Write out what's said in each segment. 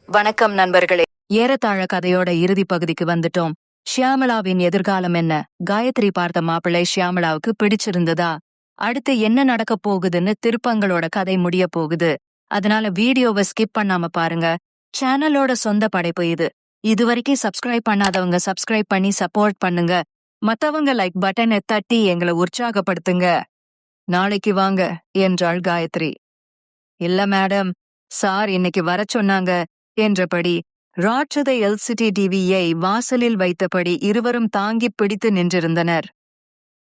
வணக்கம் நண்பர்களே. ஏறத்தாழ கதையோட இறுதி பகுதிக்கு வந்துட்டோம். ஷியாமளாவின் எதிர்காலம் என்ன? காயத்ரி பார்த்த மாப்பிள்ளை ஷியாமளாவுக்கு பிடிச்சிருந்ததா? அடுத்து என்ன நடக்க போகுதுன்னு திருப்பங்களோட கதை முடிய போகுது. அதனால வீடியோவை ஸ்கிப் பண்ணாம பாருங்க. சேனலோட சொந்த படைப்பு இது. இதுவரைக்கும் சப்ஸ்கிரைப் பண்ணாதவங்க சப்ஸ்கிரைப் பண்ணி சப்போர்ட் பண்ணுங்க. மத்தவங்க லைக் பட்டனை தட்டி எங்களை உற்சாகப்படுத்துங்க. நாளைக்கு வாங்க என்றாள் காயத்ரி. இல்ல மேடம், சார் இன்னைக்கு வர சொன்னாங்க என்றபடி ராட்சத எல்சிடி டிவியை வாசலில் வைத்தபடி இருவரும் தாங்கி பிடித்து நின்றிருந்தனர்.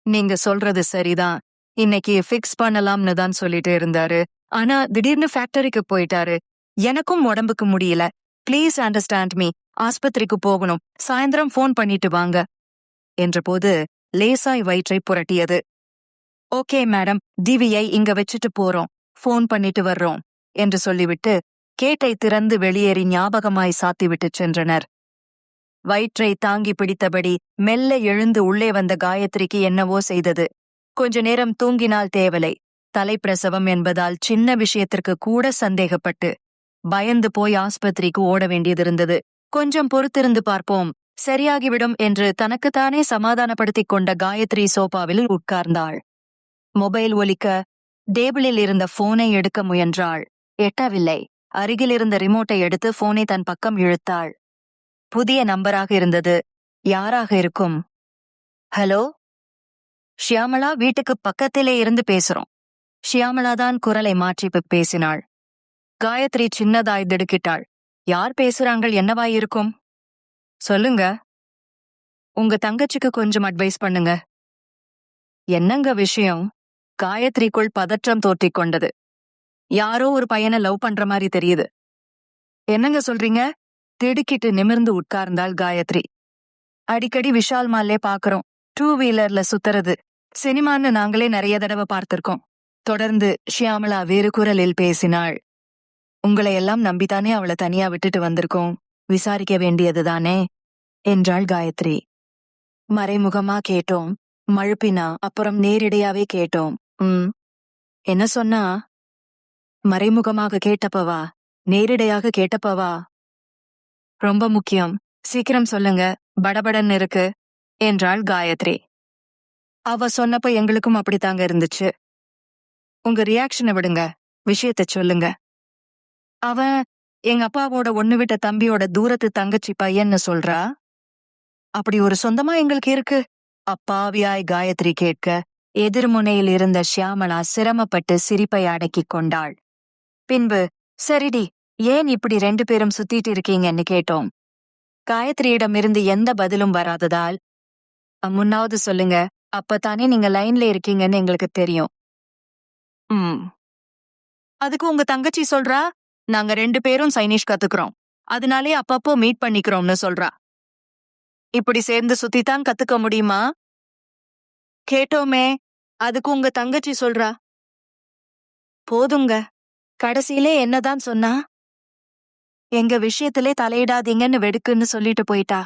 நீங்க சொல்றது சரிதான், இன்னைக்கு ஃபிக்ஸ் பண்ணலாம்னு தான் சொல்லிட்டு இருந்தாரு. ஆனா திடீர்னு ஃபேக்டரிக்கு போயிட்டாரு. எனக்கும் உடம்புக்கு முடியல. Please understand me. ஆஸ்பத்திரிக்கு போகணும். சாயந்தரம் ஃபோன் பண்ணிட்டு வாங்க என்றபோது லேசாய் வயிற்றை புரட்டியது. ஓகே மேடம், டிவியை இங்க வச்சுட்டு போறோம், ஃபோன் பண்ணிட்டு வர்றோம் என்று சொல்லிவிட்டு கேட்டை திறந்து வெளியேறி ஞாபகமாய் சாத்திவிட்டு சென்றனர். வயிற்றை தாங்கி பிடித்தபடி மெல்ல எழுந்து உள்ளே வந்த காயத்ரிக்கு என்னவோ செய்தது. கொஞ்ச நேரம் தூங்கினால் தேவலை. தலைப்பிரசவம் என்பதால் சின்ன விஷயத்திற்கு கூட சந்தேகப்பட்டு பயந்து போய் ஆஸ்பத்திரிக்கு ஓட வேண்டியதிருந்தது. கொஞ்சம் பொறுத்திருந்து பார்ப்போம், சரியாகிவிடும் என்று தனக்குத்தானே சமாதானப்படுத்திக் கொண்ட காயத்ரி சோபாவில் உட்கார்ந்தாள். மொபைல் ஒலிக்க டேபிளில் இருந்த போனை எடுக்க முயன்றாள். எட்டவில்லை. அருகில் இருந்த ரிமோட்டை எடுத்து போனை தன் பக்கம் இழுத்தாள். புதிய நம்பராக இருந்தது. யாராக இருக்கும்? ஹலோ, ஷியாமளா, வீட்டுக்கு பக்கத்திலே இருந்து பேசுறோம். ஷியாமளாதான் குரலை மாற்றி பேசினாள். காயத்ரி சின்னதாய் திடுக்கிட்டாள். யார் பேசுறாங்கள்? என்னவாயிருக்கும்? சொல்லுங்க. உங்க தங்கச்சிக்கு கொஞ்சம் அட்வைஸ் பண்ணுங்க. என்னங்க விஷயம்? காயத்ரிக்குள் பதற்றம் தோற்றிக் கொண்டது. யாரோ ஒரு பையனை லவ் பண்ற மாதிரி தெரியுது. என்னங்க சொல்றீங்க? திடுக்கிட்டு நிமிர்ந்து உட்கார்ந்தாள் காயத்ரி. அடிக்கடி விஷால் மால்லே பாக்குறோம். 2 வீலர்ல சுத்துறது. சினிமான்னு நாங்களே நிறைய தடவை பார்த்திருக்கோம். தொடர்ந்து ஷியாமளா வேறு குரலில் பேசினாள். உங்களை எல்லாம் நம்பித்தானே அவளை தனியா விட்டுட்டு வந்திருக்கோம். விசாரிக்க வேண்டியதுதானே என்றாள் காயத்ரி. மறைமுகமா கேட்டோம், மழுப்பினா. அப்புறம் நேரிடையாவே கேட்டோம். என்ன சொன்னா? மறைமுகமாக கேட்டப்பவா, நேரிடையாக கேட்டப்பவா? ரொம்ப முக்கியம், சீக்கிரம் சொல்லுங்க, படபடன்னு இருக்கு என்றாள் காயத்ரி. அவ சொன்னப்ப எங்களுக்கும் அப்படித்தாங்க இருந்துச்சு. உங்க ரியாக்ஷனை விடுங்க, விஷயத்த சொல்லுங்க. அவன் எங்க அப்பாவோட ஒண்ணு விட்ட தம்பியோட தூரத்து தங்கச்சி பையன்னு சொல்றா. அப்படி ஒரு சொந்தமா எங்களுக்கு இருக்கு? அப்பாவியாய் காயத்ரி கேட்க எதிர்முனையில் இருந்த ஷியாமளா சிரமப்பட்டு சிரிப்பை அடக்கிக் கொண்டாள். பின்பு, சரிடி, ஏன் இப்படி 2 பேரும் சுத்திட்டு இருக்கீங்கன்னு கேட்டோம். காயத்ரியிடமிருந்து எந்த பதிலும் வராததால், முன்னாவது சொல்லுங்க, அப்பத்தானே நீங்க லைன்ல இருக்கீங்கன்னு எங்களுக்கு தெரியும். அதுக்கு உங்க தங்கச்சி சொல்றா, நாங்க 2 பேரும் சைனீஷ் கத்துக்கிறோம், அதனாலே அப்பப்போ மீட் பண்ணிக்கிறோம்னு சொல்றா. இப்படி சேர்ந்து சுத்தித்தான் கத்துக்க முடியுமா? கேட்டோமே, அதுக்கு உங்க தங்கச்சி சொல்றா. போதுங்க, கடைசியிலே என்னதான் சொன்னா? எங்க விஷயத்திலே தலையிடாதீங்கன்னு வெடுக்குன்னு சொல்லிட்டு போயிட்டா.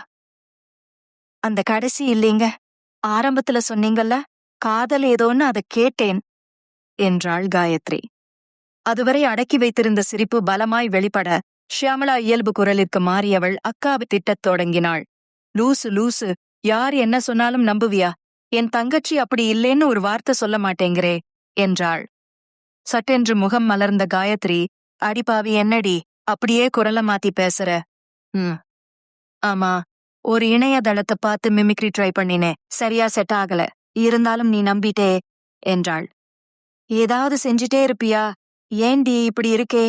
அந்த கடைசி இல்லீங்க, ஆரம்பத்துல சொன்னீங்கல்ல, காதல் ஏதோன்னு அதை கேட்டேன் என்றாள் காயத்ரி. அதுவரை அடக்கி வைத்திருந்த சிரிப்பு பலமாய் வெளிப்பட ஷியாமளா இயல்பு குரலிற்கு மாறியவள் அக்காவை திட்டத் தொடங்கினாள். லூசு லூசு, யார் என்ன சொன்னாலும் நம்புவியா? என் தங்கச்சி அப்படி இல்லேன்னு ஒரு வார்த்தை சொல்ல மாட்டேங்கிறே என்றாள். சட்டென்று முகம் மலர்ந்த காயத்ரி, அடிப்பாவி என்னடி அப்படியே குரலை மாத்தி பேசுற? ஆமா, ஒரு இணையதளத்தை பார்த்து மிமிக்ரி ட்ரை பண்ணினே, சரியா செட் ஆகல. இருந்தாலும் நீ நம்பிட்டே என்றாள். ஏதாவது செஞ்சுட்டே இருப்பியா? ஏண்டி இப்படி இருக்கே?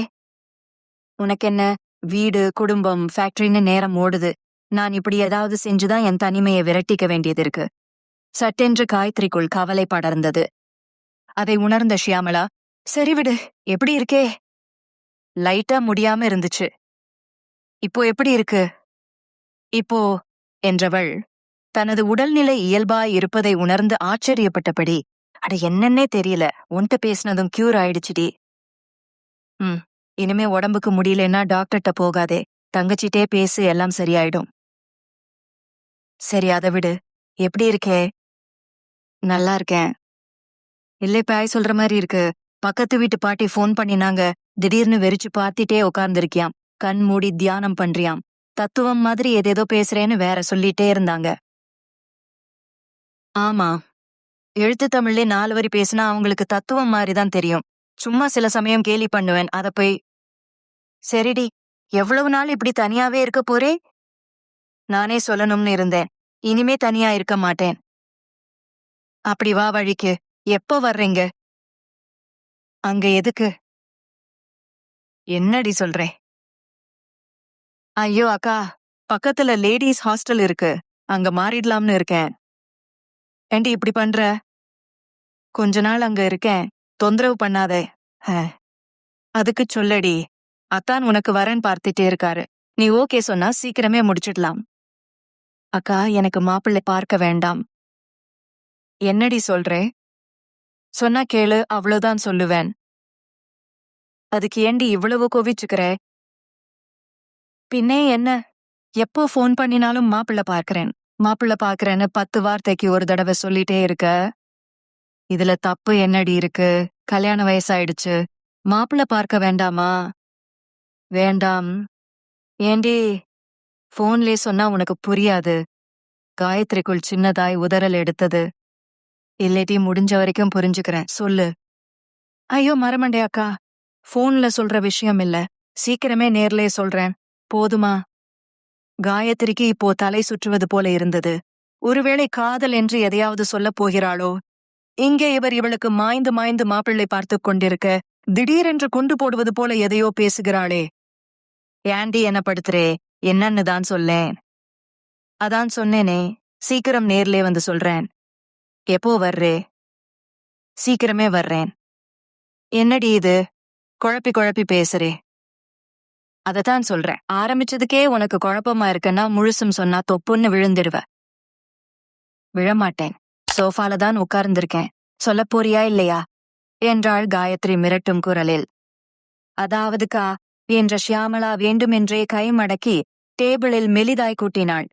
உனக்கென்ன, வீடு குடும்பம் ஃபேக்டரின்னு நேரம் ஓடுது. நான் இப்படி ஏதாவது செஞ்சுதான் என் தனிமையை விரட்டிக்க வேண்டியது இருக்கு. சட்டென்று காயத்ரிக்குள் கவலை படர்ந்தது. அதை உணர்ந்த ஷியாமளா, சரி விடு, எப்படி இருக்கே? லைட்டா முடியாம இருந்துச்சு. இப்போ எப்படி இருக்கு? இப்போ என்றவள் தனது உடல்நிலை இயல்பாய் இருப்பதை உணர்ந்து ஆச்சரியப்பட்டபடி, அட என்னன்னே தெரியல, உன்கிட்ட பேசினதும் கியூர் ஆயிடுச்சுடி. இனிமே உடம்புக்கு முடியலன்னா டாக்டர்கிட்ட போகாதே, தங்கச்சிட்டே பேசு, எல்லாம் சரியாயிடும். சரி, அதை விடு. எப்படி இருக்கே? நல்லா இருக்கேன். இல்லை, பாய் சொல்ற மாதிரி இருக்கு. பக்கத்து வீட்டு பாட்டி ஃபோன் பண்ணினாங்க. திடீர்னு வெறிச்சு பார்த்திட்டே உட்கார்ந்துருக்கியாம். கண் மூடி தியானம் பண்றியாம். தத்துவம் மாதிரி ஏதேதோ பேசுறேன்னு வேற சொல்லிட்டே இருந்தாங்க. ஆமா, எழுத்து தமிழ்லே 4 வரி பேசினா அவங்களுக்கு தத்துவம் மாதிரிதான் தெரியும். சும்மா சில சமயம் கேலி பண்ணுவேன். அத போய் சரிடி, எவ்வளவு நாள் இப்படி தனியாவே இருக்க போறே? நானே சொல்லணும்னு இருந்தேன். இனிமே தனியா இருக்க மாட்டேன். அப்படி வா வழிக்கு. எப்போ வர்றீங்க? அங்க எதுக்கு? என்னடி சொல்றே? ஐயோ அக்கா, பக்கத்துல லேடீஸ் ஹாஸ்டல் இருக்கு. அங்க மாறிடலாம்னு இருக்கேன். ஏண்டி இப்படி பண்ற? கொஞ்ச நாள் அங்க இருக்கேன். தொந்தரவு பண்ணாதே. அதுக்கு சொல்லடி. அத்தான் உனக்கு வரன் பார்த்துட்டே இருக்காரு. நீ ஓகே சொன்னா சீக்கிரமே முடிச்சிடலாம். அக்கா, எனக்கு மாப்பிள்ளை பார்க்க வேண்டாம். என்னடி சொல்றே? சொன்னா கேளு, அவ்வளவுதான் சொல்லுவேன். அதுக்கு ஏண்டி இவ்வளவு கோவிச்சுக்கிற? பின்னே என்ன? எப்போ ஃபோன் பண்ணினாலும் மாப்பிள்ளை பார்க்கறேன்னு 10 வார்த்தைக்கு ஒரு தடவை சொல்லிட்டே இருக்க. இதுல தப்பு என்னடி இருக்கு? கல்யாண வயசாயிடுச்சு. மாப்பிள்ளை பார்க்க வேண்டாமா? வேண்டாம். ஏண்டி? போன்லே சொன்னா உனக்கு புரியாது. காயத்ரிக்குள் சின்னதாய் உதறல் எடுத்தது. இல்லேட்டி முடிஞ்ச வரைக்கும் புரிஞ்சுக்கிறேன், சொல்லு. ஐயோ மரமண்டே அக்கா, போன்ல சொல்ற விஷயம் இல்ல. சீக்கிரமே நேர்லே சொல்றேன். போதுமா? காயத்ரிக்கு இப்போ தலை சுற்றுவது போல இருந்தது. ஒருவேளை காதல் என்று எதையாவது சொல்லப் போகிறாளோ? இங்கே இவளுக்கு மாய்ந்து மாய்ந்து மாப்பிள்ளை பார்த்து கொண்டிருக்க திடீரென்று கொண்டு போடுவது போல எதையோ பேசுகிறாளே. ஏண்டி என்ன படுத்துறே? என்னன்னு தான் சொல்லேன். அதான் சொன்னேனே, சீக்கிரம் நேர்லே வந்து சொல்றேன். எப்போ வர்றே? சீக்கிரமே வர்றேன். என்னடி இது? குழப்பி குழப்பி பேசுறே. அதத்தான் சொல்றேன். ஆரம்பிச்சதுக்கே உனக்கு குழப்பமா இருக்குன்னா முழுசும் சொன்னா தொப்புன்னு விழுந்துடுவ. விழமாட்டேன். சோஃபால தான் உட்கார்ந்திருக்கேன். சொல்லப் போறியா இல்லையா? என்றாள் காயத்ரி மிரட்டும் குரலில். அதாவதுக்கா என்ற ஷியாமளா வேண்டுமென்றே கை மடக்கி டேபிளில் மெலிதாய் கூட்டினாள்.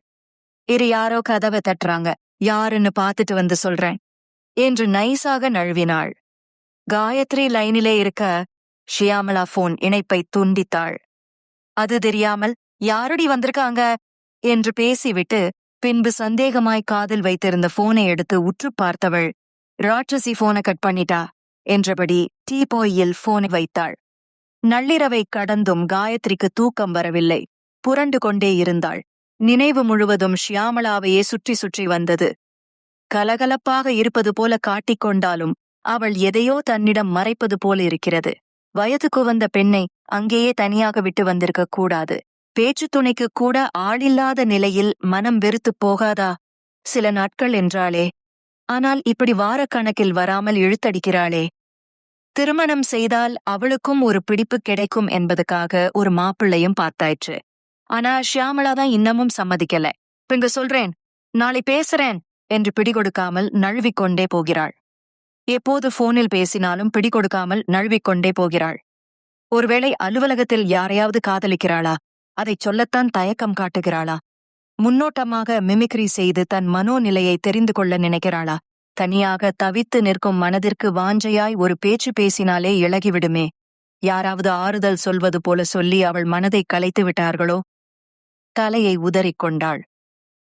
இரு யாரோ கதவை தட்டுறாங்க. யாருன்னு பார்த்துட்டு வந்து சொல்றேன் என்று நைஸாக நழுவினாள். காயத்ரி லைனிலே இருக்க ஷியாமளா போன் இணைப்பை துண்டித்தாள். அது தெரியாமல் யாரடி வந்திருக்காங்க என்று பேசிவிட்டு பின்பு சந்தேகமாய் காதில் வைத்திருந்த போனை எடுத்து உற்று பார்த்தவள் ராட்சசி போனை கட் பண்ணிட்டா என்றபடி டீபாயில் போனை வைத்தாள். நள்ளிரவை கடந்தும் காயத்ரிக்கு தூக்கம் வரவில்லை. புரண்டு கொண்டே இருந்தாள். நினைவு முழுவதும் ஷியாமளாவையே சுற்றி சுற்றி வந்தது. கலகலப்பாக இருப்பது போல காட்டிக்கொண்டாலும் அவள் எதையோ தன்னிடம் மறைப்பது போல இருக்கிறது. வயதுக்கு வந்த பெண்ணை அங்கேயே தனியாக விட்டு வந்திருக்க கூடாது. பேச்சு துணைக்கு கூட ஆளில்லாத நிலையில் மனம் வெறுத்துப் போகாதா? சில நாட்கள் என்றாளே, ஆனால் இப்படி வாரக்கணக்கில் வராமல் இழுத்தடிக்கிறாளே. திருமணம் செய்தால் அவளுக்கும் ஒரு பிடிப்பு கிடைக்கும் என்பதுக்காக ஒரு மாப்பிள்ளையும் பார்த்தாயிற்று. ஆனா ஷியாமளாதான் இன்னமும் சம்மதிக்கல. பின்பு சொல்றேன், நாளை பேசுறேன் என்று பிடிகொடுக்காமல் நழுவிக்கொண்டே போகிறாள். எப்போது போனில் பேசினாலும் பிடிகொடுக்காமல் நழுவிக்கொண்டே போகிறாள். ஒருவேளை அலுவலகத்தில் யாரையாவது காதலிக்கிறாளா? அதை சொல்லத்தான் தயக்கம் காட்டுகிறாளா? முன்னோட்டமாக மிமிக்ரி செய்து தன் மனோநிலையை தெரிந்து கொள்ள நினைக்கிறாளா? தனியாக தவித்து நிற்கும் மனதிற்கு வாஞ்சையாய் ஒரு பேச்சு பேசினாலே இளகிவிடுமே. யாராவது ஆறுதல் சொல்வது போல சொல்லி அவள் மனதை கலைத்து விட்டார்களோ? தலையை உதறிக்கொண்டாள்.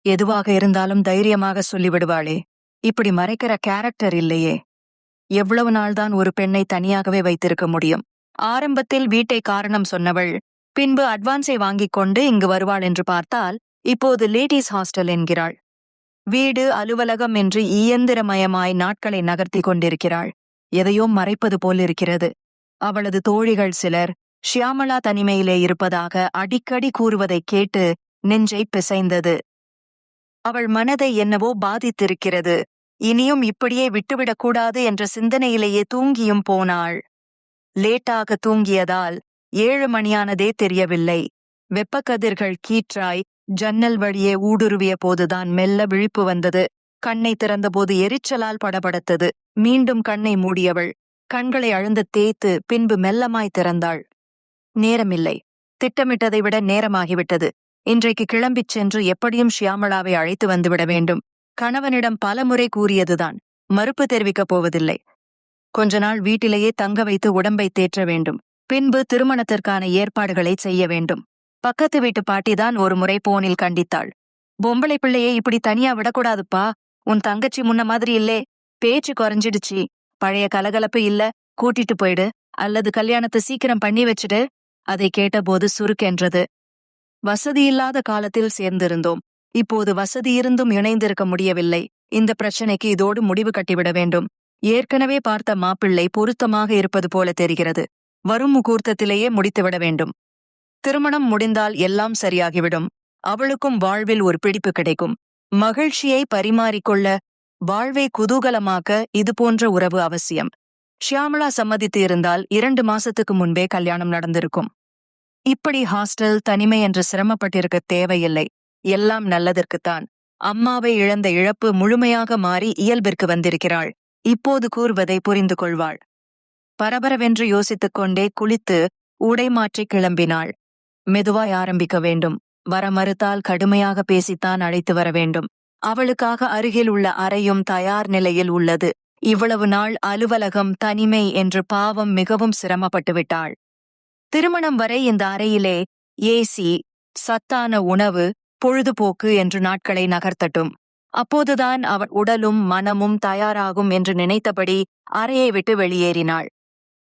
எதுவாக இருந்தாலும் தைரியமாக சொல்லிவிடுவாளே. இப்படி மறைக்கிற கேரக்டர் இல்லையே. எவ்வளவு நாள்தான் ஒரு பெண்ணை தனியாகவே வைத்திருக்க முடியும்? ஆரம்பத்தில் வீட்டை காரணம் சொன்னவள் பின்பு அட்வான்ஸை வாங்கிக் கொண்டு இங்கு வருவாள் என்று பார்த்தால் இப்போது லேடீஸ் ஹாஸ்டல் என்கிறாள். வீடு அலுவலகம் என்று இயந்திரமயமாய் நாட்களை நகர்த்தி கொண்டிருக்கிறாள். எதையோ மறைப்பது போல் இருக்கிறது. அவளது தோழிகள் சிலர் ஷியாமளா தனிமையிலே இருப்பதாக அடிக்கடி கூறுவதை கேட்டு நெஞ்சை பிசைந்தது. அவள் மனதை என்னவோ பாதித்திருக்கிறது. இனியும் இப்படியே விட்டுவிடக்கூடாது என்ற சிந்தனையிலேயே தூங்கியும் போனாள். லேட்டாக தூங்கியதால் 7 மணியானதே தெரியவில்லை. வெப்பக்கதிர்கள் கீற்றாய் ஜன்னல் வழியே ஊடுருவிய போதுதான் மெல்ல விழிப்பு வந்தது. கண்ணை திறந்தபோது எரிச்சலால் படபடத்தது. மீண்டும் கண்ணை மூடியவள் கண்களை அழுந்த தேய்த்து பின்பு மெல்லமாய் திறந்தாள். நேரமில்லை. திட்டமிட்டதை விட நேரமாகிவிட்டது. இன்றைக்கு கிளம்பிச் சென்று எப்படியும் ஷியாமளாவை அழைத்து வந்துவிட வேண்டும். கணவனிடம் பலமுறை கூறியதுதான். மறுப்பு தெரிவிக்கப் போவதில்லை. கொஞ்ச நாள் வீட்டிலேயே தங்க வைத்து உடம்பை தேற்ற வேண்டும். பின்பு திருமணத்திற்கான ஏற்பாடுகளை செய்ய வேண்டும். பக்கத்து வீட்டு பாட்டிதான் ஒரு முறை போனில் கண்டித்தாள். பொம்பளை பிள்ளையை இப்படி தனியா விடக்கூடாதுப்பா. உன் தங்கச்சி முன்ன மாதிரி இல்லே, பேச்சு குறைஞ்சிடுச்சு. பழைய கலகலப்பு இல்ல, கூட்டிட்டு போயிடு, அல்லது கல்யாணத்தை சீக்கிரம் பண்ணி வச்சுடு. அதை கேட்டபோது சுருக்கென்றது. வசதியில்லாத காலத்தில் சேர்ந்திருந்தோம். இப்போது வசதி இருந்தும் இணைந்திருக்க முடியவில்லை. இந்த பிரச்சனைக்கு இதோடு முடிவு கட்டிவிட வேண்டும். ஏற்கனவே பார்த்த மாப்பிள்ளை பொருத்தமாக இருப்பது போல தெரிகிறது. வரும் முகூர்த்தத்திலேயே முடித்துவிட வேண்டும். திருமணம் முடிந்தால் எல்லாம் சரியாகிவிடும். அவளுக்கும் வாழ்வில் ஒரு பிடிப்பு கிடைக்கும். மகிழ்ச்சியை பரிமாறிக்கொள்ள, வாழ்வை குதூகலமாக்க இது போன்ற உறவு அவசியம். ஷியாமளா சம்மதித்து இருந்தால் 2 மாசத்துக்கு முன்பே கல்யாணம் நடந்திருக்கும். இப்படி ஹாஸ்டல், தனிமை என்று சிரமப்பட்டிருக்க தேவையில்லை. எல்லாம் நல்லதற்குத்தான். அம்மாவை இழந்த இழப்பு முழுமையாக மாறி இயல்பிற்கு வந்திருக்கிறாள். இப்போது கூறுவதை புரிந்து கொள்வாள். பரபரவென்று யோசித்துக் கொண்டே குளித்து உடை மாற்றி கிளம்பினாள். மெதுவாய் ஆரம்பிக்க வேண்டும். வர மறுத்தால் கடுமையாக பேசித்தான் அழைத்து வர வேண்டும். அவளுக்காக அருகில் உள்ள அறையும் தயார் நிலையில் உள்ளது. இவ்வளவு நாள் அலுவலகம், தனிமை என்று பாவம் மிகவும் சிரமப்பட்டு விட்டாள். திருமணம் வரை இந்த அறையிலே ஏசி, சத்தான உணவு, பொழுதுபோக்கு என்று நாட்களை நகர்த்தட்டும். அப்போதுதான் அவள் உடலும் மனமும் தயாராகும் என்று நினைத்தபடி அறையை விட்டு வெளியேறினாள்.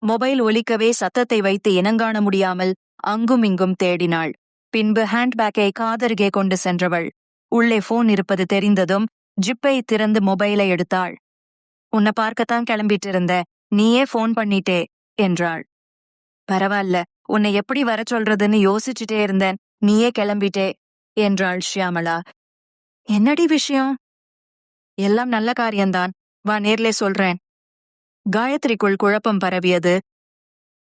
மொபைல் ஒலிக்கவே சத்தத்தை வைத்து இனங்காண முடியாமல் அங்கும் இங்கும் தேடினாள். பின்பு ஹேண்ட்பேக்கை காதருகே கொண்டு சென்றவள் உள்ளே போன் இருப்பது தெரிந்ததும் ஜிப்பை திறந்து மொபைலை எடுத்தாள். உன்னை பார்க்கத்தான் கிளம்பிட்டு இருந்த, நீயே போன் பண்ணிட்டே என்றாள். பரவாயில்ல, உன்னை எப்படி வர சொல்றதுன்னு யோசிச்சுட்டே இருந்தேன், நீயே கிளம்பிட்டே என்றாள் ஷியாமளா. என்னடி விஷயம்? எல்லாம் நல்ல காரியம்தான், வா நேர்லே சொல்றேன். காயத்ரிக்குள் குழப்பம் பரவியது.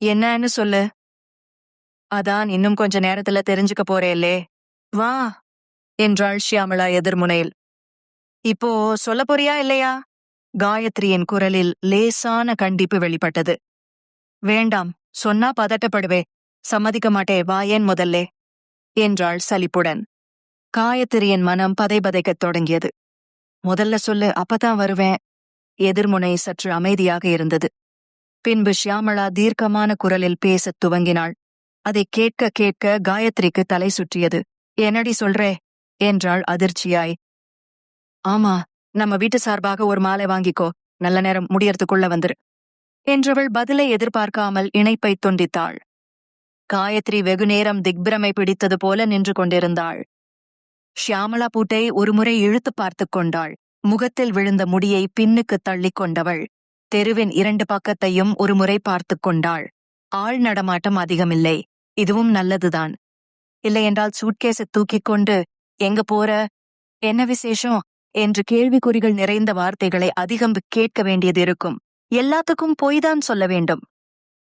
என்னன்னு சொல்லு. அதான் இன்னும் கொஞ்ச நேரத்துல தெரிஞ்சுக்க போறேல்லே, வா என்றாள் ஷியாமளா எதிர்முனையில். இப்போ சொல்ல போறியா இல்லையா? காயத்ரியின் குரலில் லேசான கண்டிப்பு வெளிப்பட்டது. வேண்டாம், சொன்னா பதட்டப்படுவே, சம்மதிக்க மாட்டே, வா ஏன் முதல்லே என்றாள் சலிப்புடன். காயத்ரியின் மனம் பதைபதைக்கத் தொடங்கியது. முதல்ல சொல்லு, அப்பதான் வருவேன். எதிர்முனை சற்று அமைதியாக இருந்தது. பின்பு ஷியாமளா தீர்க்கமான குரலில் பேசத் துவங்கினாள். அதை கேட்க கேட்க காயத்ரிக்கு தலை சுற்றியது. என்னடி சொல்றே என்றாள் அதிர்ச்சியாய். ஆமா, நம்ம வீட்டு சார்பாக ஒரு மாலை வாங்கிக்கோ, நல்ல நேரம் முடியறதுக்குள்ள வந்துரு என்றவள் பதிலை எதிர்பார்க்காமல் இணைப்பை துண்டித்தாள். காயத்ரி வெகுநேரம் திக்பிரமை பிடித்தது போல நின்று கொண்டிருந்தாள். ஷியாமளா பூட்டை ஒருமுறை இழுத்து பார்த்து கொண்டாள். முகத்தில் விழுந்த முடியை பின்னுக்கு தள்ளிக் கொண்டவள் தெருவின் 2 பக்கத்தையும் ஒருமுறை பார்த்து கொண்டாள். ஆள் நடமாட்டம் அதிகமில்லை. இதுவும் நல்லதுதான். இல்லையென்றால் சூட்கேஸை தூக்கிக் கொண்டு எங்க போற, என்ன விசேஷம் என்று கேள்விக்குறிகள் நிறைந்த வார்த்தைகளை அதிகம் கேட்க வேண்டியது இருக்கும். எல்லாத்துக்கும் பொய்தான் சொல்ல வேண்டும்.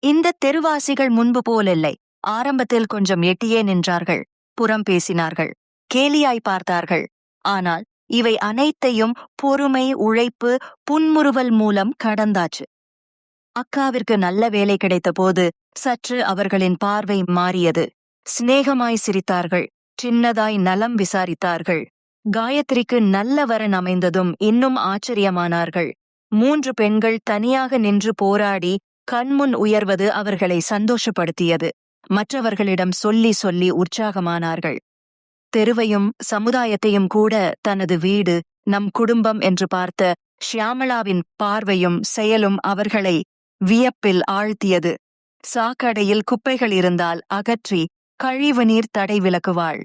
இந்த தெருவாசிகள் முன்பு போலில்லை. ஆரம்பத்தில் கொஞ்சம் எட்டியே நின்றார்கள், புறம் பேசினார்கள், கேலியாய் பார்த்தார்கள். ஆனால் இவை அனைத்தையும் பொறுமை, உழைப்பு, புன்முறுவல் மூலம் கடந்தாச்சு. அக்காவிற்கு நல்ல வேலை கிடைத்த போது சற்று அவர்களின் பார்வை மாறியது. சிநேகமாய் சிரித்தார்கள், சின்னதாய் நலம் விசாரித்தார்கள். காயத்ரிக்கு நல்ல வரன் அமைந்ததும் இன்னும் ஆச்சரியமானார்கள். 3 பெண்கள் தனியாக நின்று போராடி கண்முன் உயர்வது அவர்களை சந்தோஷப்படுத்தியது. மற்றவர்களிடம் சொல்லி சொல்லி உற்சாகமானார்கள். தெருவையும் சமுதாயத்தையும் கூட தனது வீடு, நம் குடும்பம் என்று பார்த்த ஷியாமளாவின் பார்வையும் செயலும் அவர்களை வியப்பில் ஆழ்த்தியது. சாக்கடையில் குப்பைகள் இருந்தால் அகற்றி கழிவு நீர் தடை விலக்குவாள்.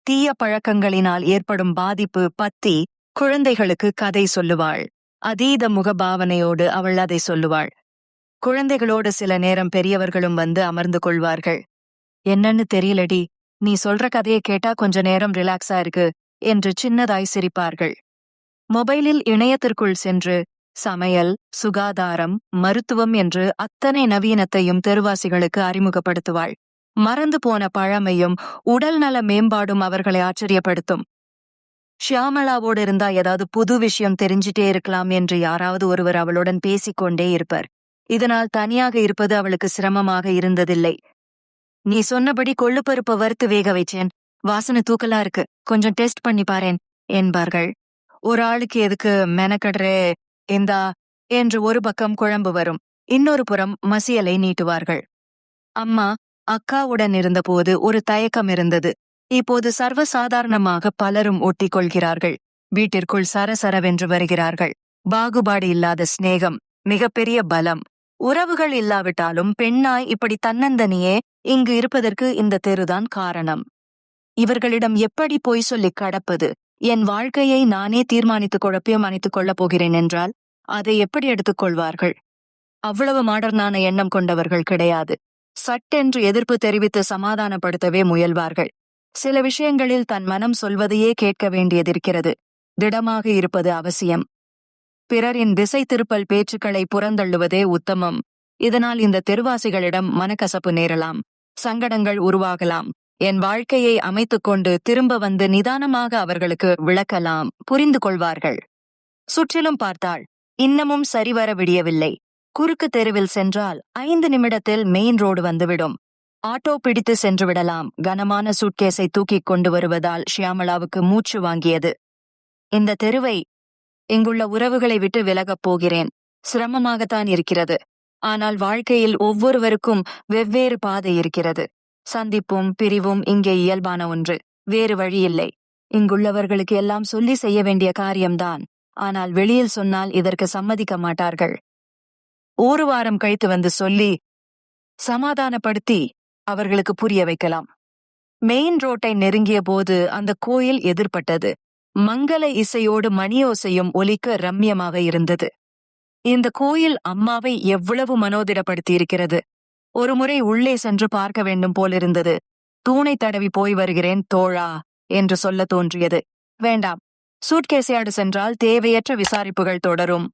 தீய பழக்கங்களினால் ஏற்படும் பாதிப்பு பத்தி குழந்தைகளுக்கு கதை சொல்லுவாள். அதீத முகபாவனையோடு அவள் அதை சொல்லுவாள். குழந்தைகளோடு சில நேரம் பெரியவர்களும் வந்து அமர்ந்து கொள்வார்கள். என்னன்னு தெரியலடி, நீ சொல்ற கதையை கேட்டா கொஞ்ச நேரம் ரிலாக்ஸா இருக்கு என்று சின்னதாய் சிரிப்பார்கள். மொபைலில் இணையத்திற்குள் சென்று சமையல், சுகாதாரம், மருத்துவம் என்று அத்தனை நவீனத்தையும் தெருவாசிகளுக்கு அறிமுகப்படுத்துவாள். மறந்து போன பழமையும் உடல் நல மேம்பாடும் அவர்களை ஆச்சரியப்படுத்தும். ஷியாமளாவோடு இருந்தா ஏதாவது புது விஷயம் தெரிஞ்சிட்டே இருக்கலாம் என்று யாராவது ஒருவர் அவளுடன் பேசிக்கொண்டே இருப்பர். இதனால் தனியாக இருப்பது அவளுக்கு சிரமமாக இருந்ததில்லை. நீ சொன்னபடி கொள்ளுப்பருப்பை வறுத்து வேக வைச்சேன், வாசனை தூக்கலா இருக்கு, கொஞ்சம் டெஸ்ட் பண்ணி பாரேன் என்பார்கள். ஒரு ஆளுக்கு எதுக்கு மெனக்கடுறே இந்தா என்று ஒரு பக்கம் குழம்பு வரும், இன்னொரு புறம் மசியலை நீட்டுவார்கள். அம்மா அக்காவுடன் இருந்தபோது ஒரு தயக்கம் இருந்தது. இப்போது சர்வசாதாரணமாக பலரும் ஒட்டிக் கொள்கிறார்கள். வீட்டிற்குள் சரசரவென்று வருகிறார்கள். பாகுபாடு இல்லாத சிநேகம், மிகப்பெரிய பலம். உறவுகள் இல்லாவிட்டாலும் பெண்ணாய் இப்படி தன்னந்தனியே இங்கு இருப்பதற்கு இந்த தெருதான் காரணம். இவர்களிடம் எப்படி பொய் சொல்லி கடப்பது? என் வாழ்க்கையை நானே தீர்மானித்துக் குழப்பியமானித்துக் கொள்ளப் போகிறேன் என்றால் அதை எப்படி எடுத்துக் கொள்வார்கள்? அவ்வளவு மாடர்னான எண்ணம் கொண்டவர்கள் கிடையாது. சட்டென்று எதிர்ப்பு தெரிவித்து சமாதானப்படுத்தவே முயல்வார்கள். சில விஷயங்களில் தன் மனம் சொல்வதையே கேட்க வேண்டியதிருக்கிறது. திடமாக இருப்பது அவசியம். பிறரின் திசை திருப்பல் பேச்சுக்களை புறந்தள்ளுவதே உத்தமம். இதனால் இந்த தெருவாசிகளிடம் மனக்கசப்பு நேரலாம், சங்கடங்கள் உருவாகலாம். என் வாழ்க்கையை அமைத்துக்கொண்டு திரும்ப வந்து நிதானமாக அவர்களுக்கு விளக்கலாம், புரிந்து கொள்வார்கள். சுற்றிலும் பார்த்தாள். இன்னமும் சரிவர விடியவில்லை. குறுக்கு தெருவில் சென்றால் 5 நிமிடத்தில் மெயின் ரோடு வந்துவிடும். ஆட்டோ பிடித்து சென்று விடலாம். கனமான சூட்கேஸை தூக்கிக் கொண்டு வருவதால் ஷியாமளாவுக்கு மூச்சு வாங்கியது. இந்த தெருவை, இங்குள்ள உறவுகளை விட்டு விலகப் போகிறேன். சிரமமாகத்தான் இருக்கிறது. ஆனால் வாழ்க்கையில் ஒவ்வொருவருக்கும் வெவ்வேறு பாதை இருக்கிறது. சந்திப்பும் பிரிவும் இங்கே இயல்பான ஒன்று. வேறு வழியில்லை. இங்குள்ளவர்களுக்கு எல்லாம் சொல்லி செய்ய வேண்டிய காரியம்தான். ஆனால் வெளியில் சொன்னால் இதற்கு சம்மதிக்க மாட்டார்கள். 1 வாரம் கழித்து வந்து சொல்லி சமாதானப்படுத்தி அவர்களுக்கு புரிய வைக்கலாம். மெயின் ரோட்டை நெருங்கிய போது அந்த கோயில் எதிர்பட்டது. மங்கள இசையோடு மணியோசையும் ஒலிக்க ரம்யமாக இருந்தது. இந்த கோயில் அம்மாவை எவ்வளவு மனோதிடப்படுத்தி இருக்கிறது. ஒருமுறை உள்ளே சென்று பார்க்க வேண்டும் போலிருந்தது. தூணை தடவி போய் வருகிறேன் தோழா என்று சொல்ல தோன்றியது. வேண்டாம், சூட்கேஸையாடு சென்றால் தேவையற்ற விசாரிப்புகள் தொடரும்.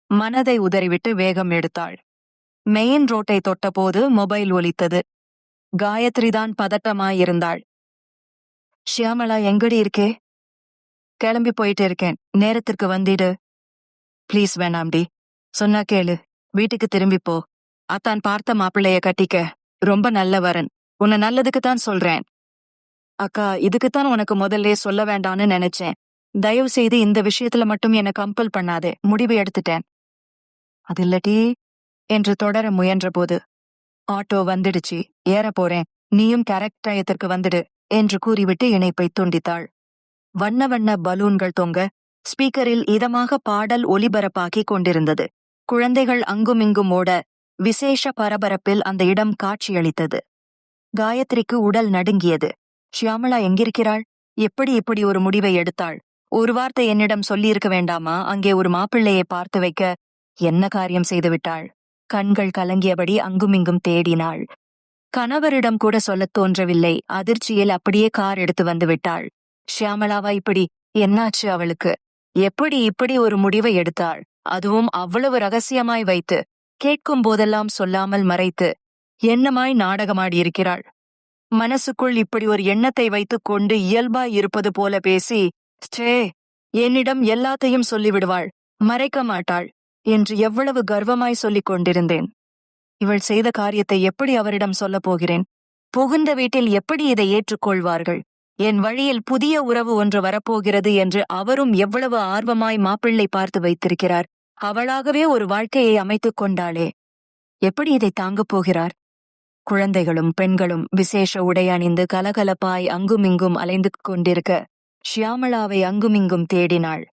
மனதை உதறிவிட்டு வேகம் எடுத்தாள். மெயின் ரோட்டை தொட்டபோது மொபைல் ஒலித்தது. காயத்ரிதான் பதட்டமாயிருந்தாள். ஷியாமளா, எங்கடி இருக்கே? கிளம்பி போயிட்டு இருக்கேன். நேரத்திற்கு வந்திடு. ப்ளீஸ் வேணாம்டி, சொன்னா கேளு. வீட்டுக்கு திரும்பிப்போ. அத்தான் பார்த்த மாப்பிள்ளைய கட்டிக்க. ரொம்ப நல்ல வரன். உன்னை நல்லதுக்குத்தான் சொல்றேன். அக்கா, இதுக்குத்தான் உனக்கு முதல்ல சொல்ல வேண்டான்னு நினைச்சேன். தயவு செய்து இந்த விஷயத்துல மட்டும் என்ன கம்பல் பண்ணாதே. முடிவு எடுத்துட்டேன். அது இல்லடி என்று தொடர முயன்றபோது, ஆட்டோ வந்துடுச்சு, ஏற போறேன். நீயும் கரெக்ட் டயத்திற்கு வந்துடு என்று கூறிவிட்டு இணைப்பை துண்டித்தாள். வண்ண வண்ண பலூன்கள் தொங்க ஸ்பீக்கரில் இதமாக பாடல் ஒலிபரப்பாகி கொண்டிருந்தது. குழந்தைகள் அங்குமிங்கும் ஓட விசேஷ பரபரப்பில் அந்த இடம் காட்சியளித்தது. காயத்ரிக்கு உடல் நடுங்கியது. ஷியாமளா எங்கிருக்கிறாள்? எப்படி இப்படி ஒரு முடிவை எடுத்தாள்? ஒரு வார்த்தை என்னிடம் சொல்லியிருக்க வேண்டாமா? அங்கே ஒரு மாப்பிள்ளையை பார்த்து வைக்க என்ன காரியம் செய்துவிட்டாள்? கண்கள் கலங்கியபடி அங்குமிங்கும் தேடினாள். கணவரிடம் கூட சொல்லத் தோன்றவில்லை. அதிர்ச்சியில் அப்படியே கார் எடுத்து வந்து விட்டாள். ஷியாமளாவா இப்படி? என்னாச்சு அவளுக்கு? எப்படி இப்படி ஒரு முடிவை எடுத்தாள்? அதுவும் அவ்வளவு ரகசியமாய் வைத்து, கேட்கும் போதெல்லாம் சொல்லாமல் மறைத்து என்னமாய் நாடகமாடியிருக்கிறாள். மனசுக்குள் இப்படி ஒரு எண்ணத்தை வைத்துக் கொண்டு இயல்பாய் இருப்பது போல பேசி, ஸ்டே, என்னிடம் எல்லாத்தையும் சொல்லிவிடுவாள், மறைக்க மாட்டாள் என்று எவ்வளவு கர்வமாய் சொல்லிக் கொண்டிருந்தேன். இவள் செய்த காரியத்தை எப்படி அவரிடம் சொல்லப் போகிறேன்? புகுந்த வீட்டில் எப்படி இதை ஏற்றுக்கொள்வார்கள்? என் வழியில் புதிய உறவு ஒன்று வரப்போகிறது என்று அவரும் எவ்வளவு ஆர்வமாய் மாப்பிள்ளை பார்த்து வைத்திருக்கிறார். அவளாகவே ஒரு வாழ்க்கையை அமைத்துக் கொண்டாளே, எப்படி இதை தாங்கப் போகிறார்? குழந்தைகளும் பெண்களும் விசேஷ உடை அணிந்து கலகலப்பாய் அங்குமிங்கும் அலைந்து கொண்டிருக்க ஷியாமளாவை அங்குமிங்கும் தேடினாள்.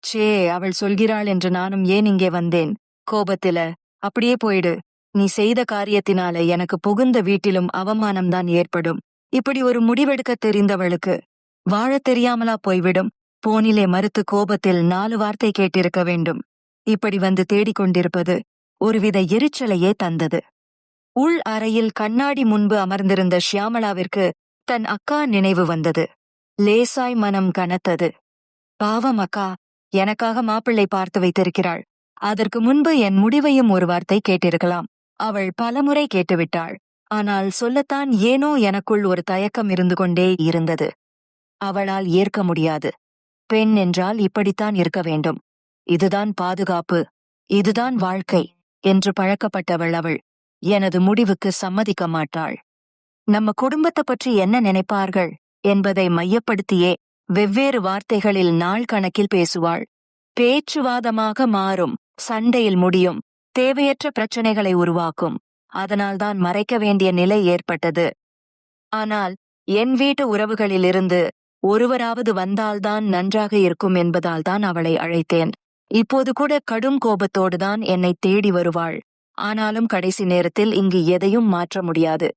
சே, அவள் சொல்கிறாள் என்று நானும் ஏன் இங்கே வந்தேன்? கோபத்தில, அப்படியே போயிடு. நீ செய்த காரியத்தினால எனக்கு புகுந்த வீட்டிலும் அவமானம்தான் ஏற்படும். இப்படி ஒரு முடிவெடுக்க தெரிந்தவளுக்கு வாழத் தெரியாமலா போய்விடும். போனிலே மறுத்து கோபத்தில் 4 வார்த்தை கேட்டிருக்க வேண்டும். இப்படி வந்து தேடிக்கொண்டிருப்பது ஒருவித எரிச்சலையே தந்தது. உள் அறையில் கண்ணாடி முன்பு அமர்ந்திருந்த ஷியாமளாவிற்கு தன் அக்கா நினைவு வந்தது. லேசாய் மனம் கனத்தது. பாவம் அக்கா, எனக்காக மாப்பிள்ளை பார்த்து வைத்திருக்கிறாள். அதற்கு முன்பு என் முடிவையும் ஒரு வார்த்தை கேட்டிருக்கலாம். அவள் பலமுறை கேட்டுவிட்டாள். ஆனால் சொல்லத்தான் ஏனோ எனக்குள் ஒரு தயக்கம் இருந்து கொண்டே இருந்தது. அவளால் ஏற்க முடியாது. பெண் என்றால் இப்படித்தான் இருக்க வேண்டும். இதுதான் பாதுகாப்பு, இதுதான் வாழ்க்கை என்று பழக்கப்பட்டவள் அவள். எனது முடிவுக்கு சம்மதிக்க மாட்டாள். நம்ம குடும்பத்தை பற்றி என்ன நினைப்பார்கள் என்பதை மையப்படுத்தியே வெவ்வேறு வார்த்தைகளில் நாள் கணக்கில் பேசுவாள். பேச்சுவாதமாக மாறும், சண்டையில் முடியும், தேவையற்ற பிரச்சனைகளை உருவாக்கும். அதனால்தான் மறைக்க வேண்டிய நிலை ஏற்பட்டது. ஆனால் என் வீட்டு உறவுகளிலிருந்து ஒருவராவது வந்தால்தான் நன்றாக இருக்கும் என்பதால் தான் அவளை அழைத்தேன். இப்போது கூட கடும் கோபத்தோடுதான் என்னை தேடி வருவாள். ஆனாலும் கடைசி நேரத்தில் இங்கு எதையும் மாற்ற முடியாது.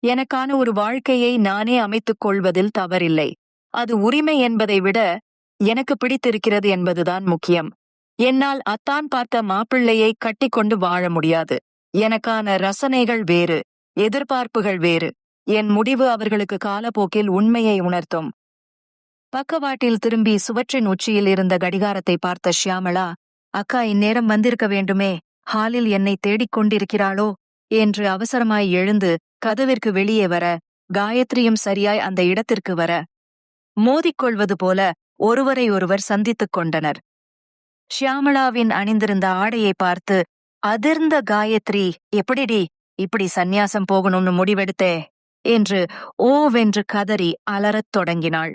எனக்கான ஒரு வாழ்க்கையை நானே அமைத்துக் கொள்வதில் தவறில்லை. அது உரிமை என்பதை விட எனக்கு பிடித்திருக்கிறது என்பதுதான் முக்கியம். என்னால் அத்தான் பார்த்த மாப்பிள்ளையை கட்டிக்கொண்டு வாழ முடியாது. எனக்கான ரசனைகள் வேறு, எதிர்பார்ப்புகள் வேறு. என் முடிவு அவர்களுக்கு காலப்போக்கில் உண்மையை உணர்த்தும். பக்கவாட்டில் திரும்பி சுவற்றின் உச்சியில் இருந்த கடிகாரத்தை பார்த்த ஷியாமளா, அக்கா இந்நேரம் வந்திருக்க வேண்டுமே, ஹாலில் என்னை தேடிக் கொண்டிருக்கிறாளோ என்று அவசரமாய் எழுந்து கதவிற்கு வெளியே வர, காயத்ரியும் சரியாய் அந்த இடத்திற்கு வர, மோதிக்கொள்வது போல ஒருவரை ஒருவர் சந்தித்துக் கொண்டனர். ஷியாமளாவின் அணிந்திருந்த ஆடையை பார்த்து அதிர்ந்த காயத்ரி, எப்படிடி இப்படி சந்நியாசம் போகணும்னு முடிவெடுத்தே என்று ஓவென்று கதறி அலறத் தொடங்கினாள்.